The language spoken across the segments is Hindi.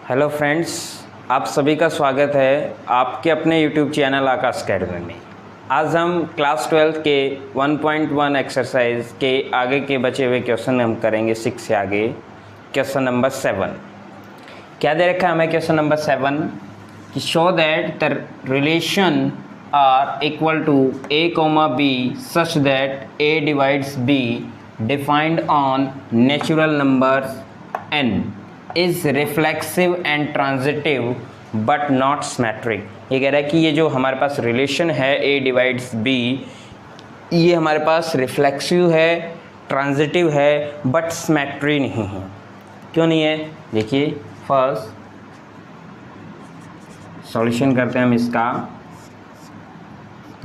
हेलो फ्रेंड्स, आप सभी का स्वागत है आपके अपने यूट्यूब चैनल आकाश अकेडमी में। आज हम क्लास 12 के 1.1 एक्सरसाइज के आगे के बचे हुए क्वेश्चन हम करेंगे 6 से आगे। क्वेश्चन नंबर 7 क्या दे रखा है हमें? क्वेश्चन नंबर 7 कि show that the relation R equal to a, b such that a divides b defined on natural numbers n is reflexive and transitive but not symmetric. ये कह रहा है कि ये जो हमारे पास रिलेशन है a डिवाइड्स b, ये हमारे पास रिफ्लेक्सिव है, ट्रांजिटिव है, बट सिमेट्री नहीं है। क्यों नहीं है? देखिए, फर्स्ट सॉल्यूशन करते हैं हम इसका।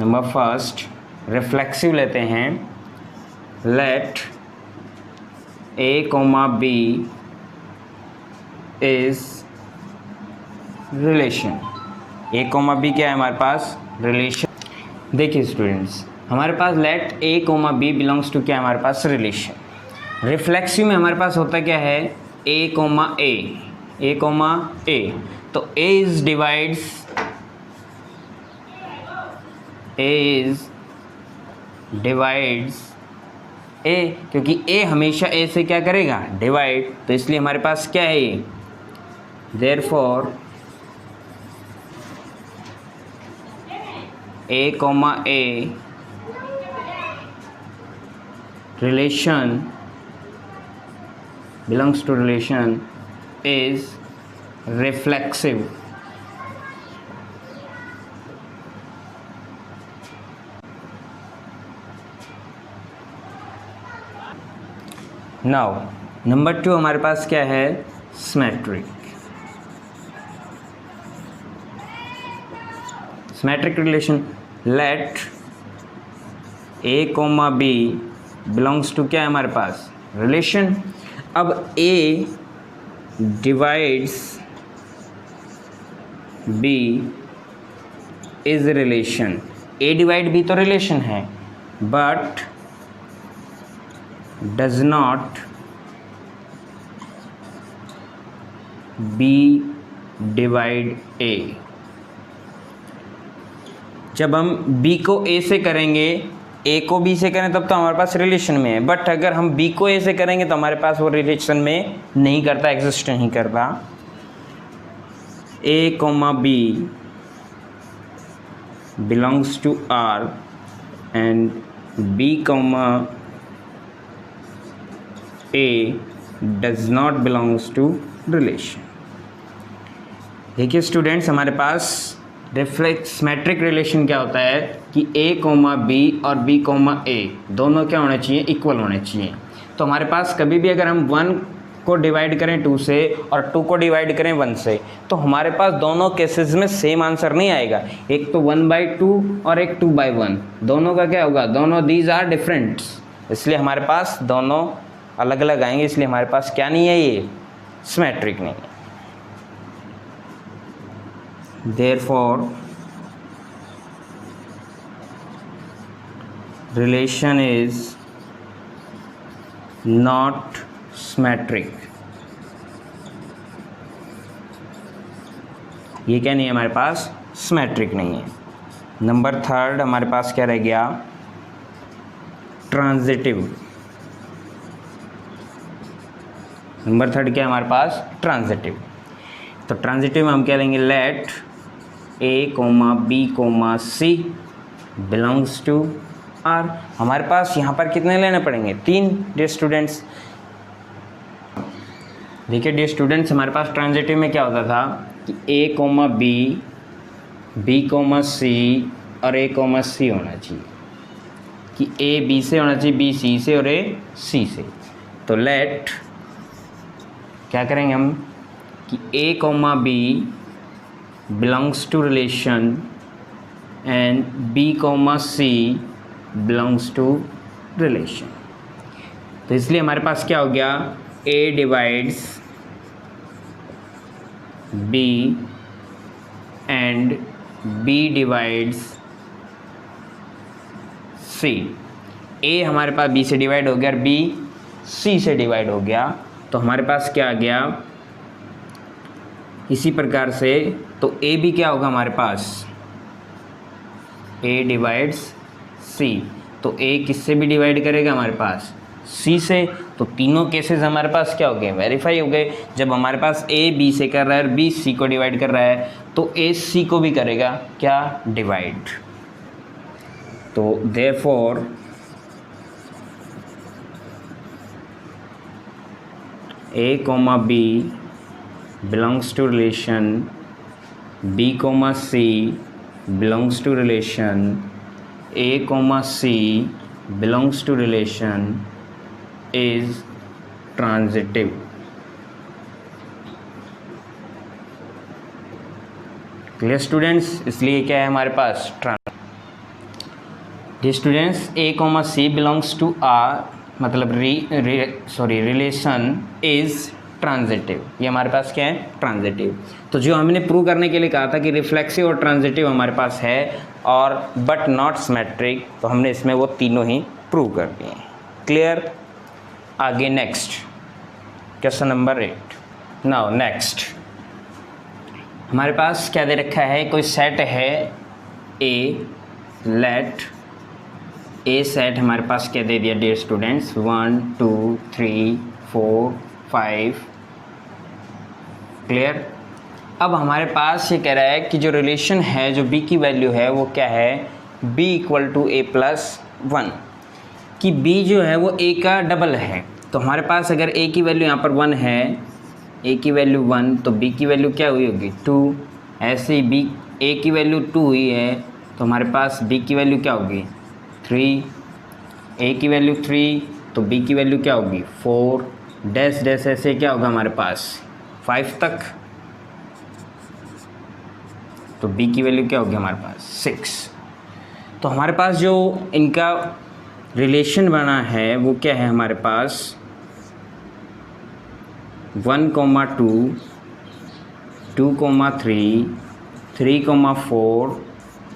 नंबर फर्स्ट रिफ्लेक्सिव लेते हैं। Let a, b is relation. a, b क्या है हमारे पास? रिलेशन। देखिए स्टूडेंट्स, हमारे पास let a, b belongs to क्या है हमारे पास? रिलेशन। रिफ्लेक्सिव में हमारे पास होता क्या है? a, a तो a इज डिवाइड्स a, क्योंकि a हमेशा a से क्या करेगा? डिवाइड। तो इसलिए हमारे पास क्या है ये? Therefore a, relation belongs to relation is reflexive. Now number 2 हमारे पास क्या है? Symmetric. Symmetric relation let a, b belongs to क्या है हमारे पास? रिलेशन। अब a divides b is relation. a divide b तो रिलेशन है, but does not b divide a। जब हम b को a से करेंगे, a को b से करें तब तो हमारे पास रिलेशन में है, बट अगर हम b को a से करेंगे तो हमारे पास वो रिलेशन में नहीं करता, एग्जिस्ट नहीं करता। a, b belongs to r and b, a does not belongs to relation. देखिए स्टूडेंट्स, हमारे पास सिमेट्रिक रिलेशन क्या होता है कि a, b और b, a दोनों क्या होने चाहिए? इक्वल होने चाहिए। तो हमारे पास कभी भी अगर हम 1 को डिवाइड करें 2 से और 2 को डिवाइड करें 1 से, तो हमारे पास दोनों केसेस में सेम आंसर नहीं आएगा। एक तो 1/2 और एक 2/1, दोनों का क्या होगा? दोनों दीज आर डिफरेंट, इसलिए हमारे पास दोनों अलग अलग आएंगे। इसलिए हमारे पास क्या नहीं है? ये सिमेट्रिक नहीं है। Therefore relation is not symmetric। ये क्या नहीं है हमारे पास? सिमेट्रिक नहीं है। नंबर 3 हमारे पास क्या रह गया? ट्रांजिटिव। नंबर 3 क्या है हमारे पास? ट्रांजिटिव। तो ट्रांजिटिव में हम क्या लेंगे? Let a, b, c belongs to r। हमारे पास यहाँ पर कितने लेने पड़ेंगे? 3 डियर स्टूडेंट्स। देखिए डियर स्टूडेंट्स, हमारे पास ट्रांजिटिव में क्या होता था कि a, b, c और a, c होना चाहिए, कि a b से होना चाहिए, b c से और a c से। तो लेट क्या करेंगे हम कि a, b belongs to relation and b, c belongs to relation। तो इसलिए हमारे पास क्या हो गया? a divides b and b divides c। a हमारे पास b से डिवाइड हो गया और b c से डिवाइड हो गया, तो हमारे पास क्या आ गया? इसी प्रकार से तो ए भी क्या होगा हमारे पास, ए डिवाइड्स सी, तो ए किससे भी डिवाइड करेगा हमारे पास, सी से। तो तीनों केसेस हमारे पास क्या हो गए, वेरीफाई हो गए। जब हमारे पास ए बी से कर रहा है और बी सी को डिवाइड कर रहा है तो ए सी को भी करेगा क्या, डिवाइड। तो therefore A comma B belongs to relation B comma C belongs to relation A comma C belongs to relation is transitive। Clear students, इसलिए क्या है हमारे पास, the students A comma C belongs to R मतलब रिलेशन इज ट्रांजिटिव। ये हमारे पास क्या है, ट्रांजिटिव। तो जो हमने प्रूव करने के लिए कहा था कि रिफ्लेक्सिव और ट्रांजिटिव हमारे पास है और बट नॉट सिमेट्रिक, तो हमने इसमें वो तीनों ही प्रूव कर दिए। क्लियर। आगे next question number 8। Now next हमारे पास क्या दे रखा है, कोई सेट है ए, लेट ए सेट हमारे पास क्या दे दिया डियर स्टूडेंट्स, 1 2 3 4 5। क्लियर। अब हमारे पास ये कह रहा है कि जो रिलेशन है, जो b की वैल्यू है वो क्या है, b equal to a plus 1, कि b जो है वो a का डबल है। तो हमारे पास अगर a की वैल्यू यहाँ पर 1 है, a की वैल्यू 1, तो b की वैल्यू क्या हुई होगी, 2। ऐसे ही b a की वैल्यू 2 हुई है तो हमारे पास b की वैल्यू क्या होगी, 3। a की वैल्यू 3 तो b की वैल्यू क्या होगी, 4 डैश डैश ऐसे क्या होगा हमारे पास 5 तक, तो b की वैल्यू क्या होगी हमारे पास 6। तो हमारे पास जो इनका रिलेशन बना है वो क्या है हमारे पास, 1,2 2,3 3,4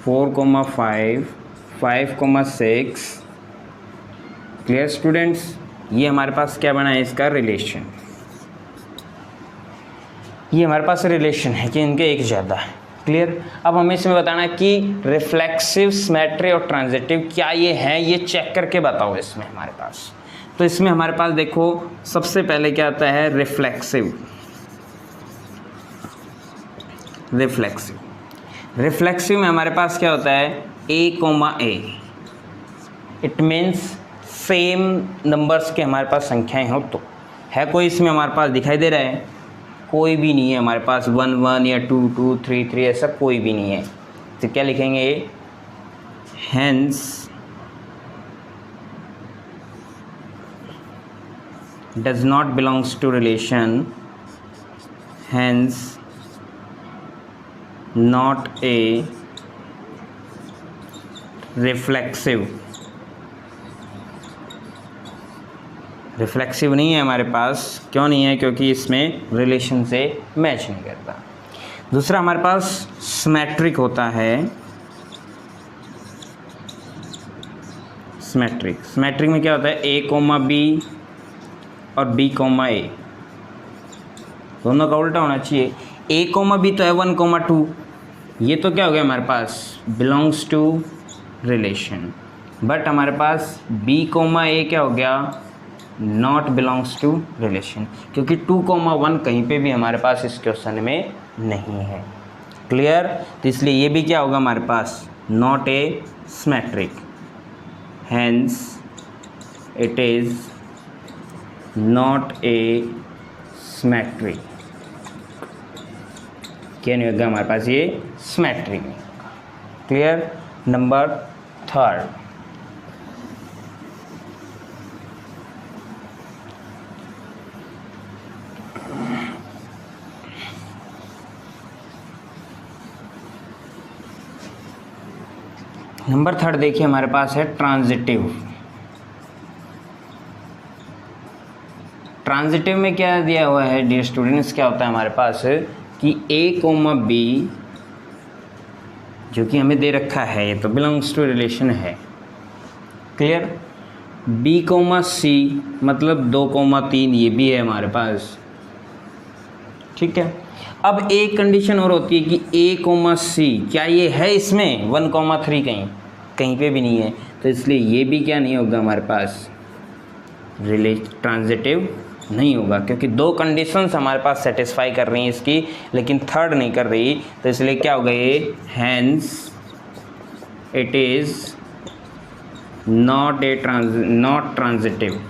4,5 5,6। क्लियर स्टूडेंट्स, ये हमारे पास क्या बना है, इसका रिलेशन। ये हमारे पास रिलेशन है कि इनके एक ज़्यादा है। क्लियर। अब हमें इसमें बताना है कि रिफ्लेक्सिव, सिमेट्री और ट्रांजिटिव क्या ये है, ये चेक करके बताओ इसमें हमारे पास। तो इसमें हमारे पास देखो सबसे पहले क्या आता है, रिफ्लेक्सिव। रिफ्लेक्सिव में हमारे पास क्या होता है, a, a। It means same numbers के हमारे पास संख्याएं हो। तो है कोई इसमें हमारे पास दिखाई दे रहा है, कोई भी नहीं है हमारे पास, 1 1 या 2 2 3 3 ऐसा कोई भी नहीं है। तो क्या लिखेंगे, hence does not belongs to relation, hence not a reflexive। Reflexive नहीं है हमारे पास, क्यों नहीं है, क्योंकि इसमें रिलेशन से मैच नहीं करता। दूसरा हमारे पास सिमेट्रिक होता है। सिमेट्रिक में क्या होता है, a, b और b, a, दोनों का उल्टा होना चाहिए। a, b तो है 1, 2, ये तो क्या हो गया हमारे पास, बिलोंग्स टू रिलेशन। बट हमारे पास b, a क्या हो गया, नॉट बिलोंग्स टू रिलेशन, क्योंकि 2, 1 कहीं पे भी हमारे पास इस क्वेश्चन में नहीं है। क्लियर। तो इसलिए ये भी क्या होगा हमारे पास, not a symmetric, hence it is not a symmetric. क्या नहीं होगा हमारे पास, ये सिमेट्रिक नहीं होगा। क्लियर। नंबर 3। नंबर 3 देखिए हमारे पास है ट्रांजिटिव। ट्रांजिटिव में क्या दिया हुआ है डियर स्टूडेंट्स, क्या होता है हमारे पास कि a, b जो कि हमें दे रखा है, ये तो बिलोंग्स टू रिलेशन है। क्लियर। b, c मतलब 2, 3 ये भी है हमारे पास। ठीक है। अब एक कंडीशन और होती है कि A, C क्या ये है इसमें 1, 3 कहीं पे भी नहीं है, तो इसलिए ये भी क्या नहीं होगा हमारे पास, ट्रांजिटिव नहीं होगा, क्योंकि दो कंडीशंस हमारे पास सेटिस्फाई कर रही हैं इसकी, लेकिन थर्ड नहीं कर रही, तो इसलिए क्या होगा ये, hence it is not transitive.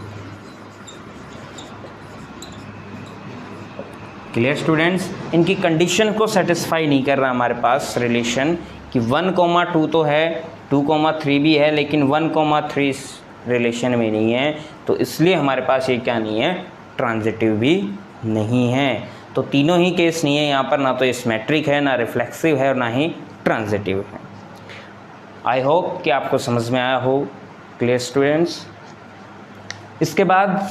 Clear students, इनकी कंडीशन को सेटिस्फाई नहीं कर रहा हमारे पास रिलेशन कि 1, 2 तो है, 2, 3 भी है, लेकिन 1, 3 रिलेशन में नहीं है, तो इसलिए हमारे पास ये क्या नहीं है, ट्रांजिटिव भी नहीं है। तो तीनों ही केस नहीं है यहाँ पर, ना तो ये सिमेट्रिक है, ना रिफ्लेक्सिव है, और ना ही ट्रांजिटिव है। आई होप कि आपको समझ में आया हो। क्लियर स्टूडेंट्स, इसके बाद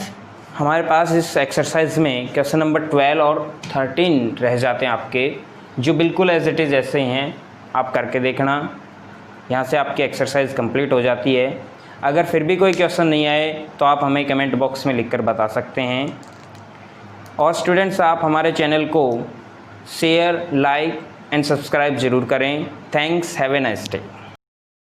हमारे पास इस एक्सरसाइज में क्वेश्चन नंबर 12 और 13 रह जाते हैं आपके, जो बिल्कुल एज इट इज़ ऐसे ही हैं, आप करके देखना। यहाँ से आपकी एक्सरसाइज कंप्लीट हो जाती है। अगर फिर भी कोई क्वेश्चन नहीं आए तो आप हमें कमेंट बॉक्स में लिखकर बता सकते हैं। और स्टूडेंट्स, आप हमारे चैनल को शेयर, लाइक एंड सब्सक्राइब ज़रूर करें। Thanks, have a nice day.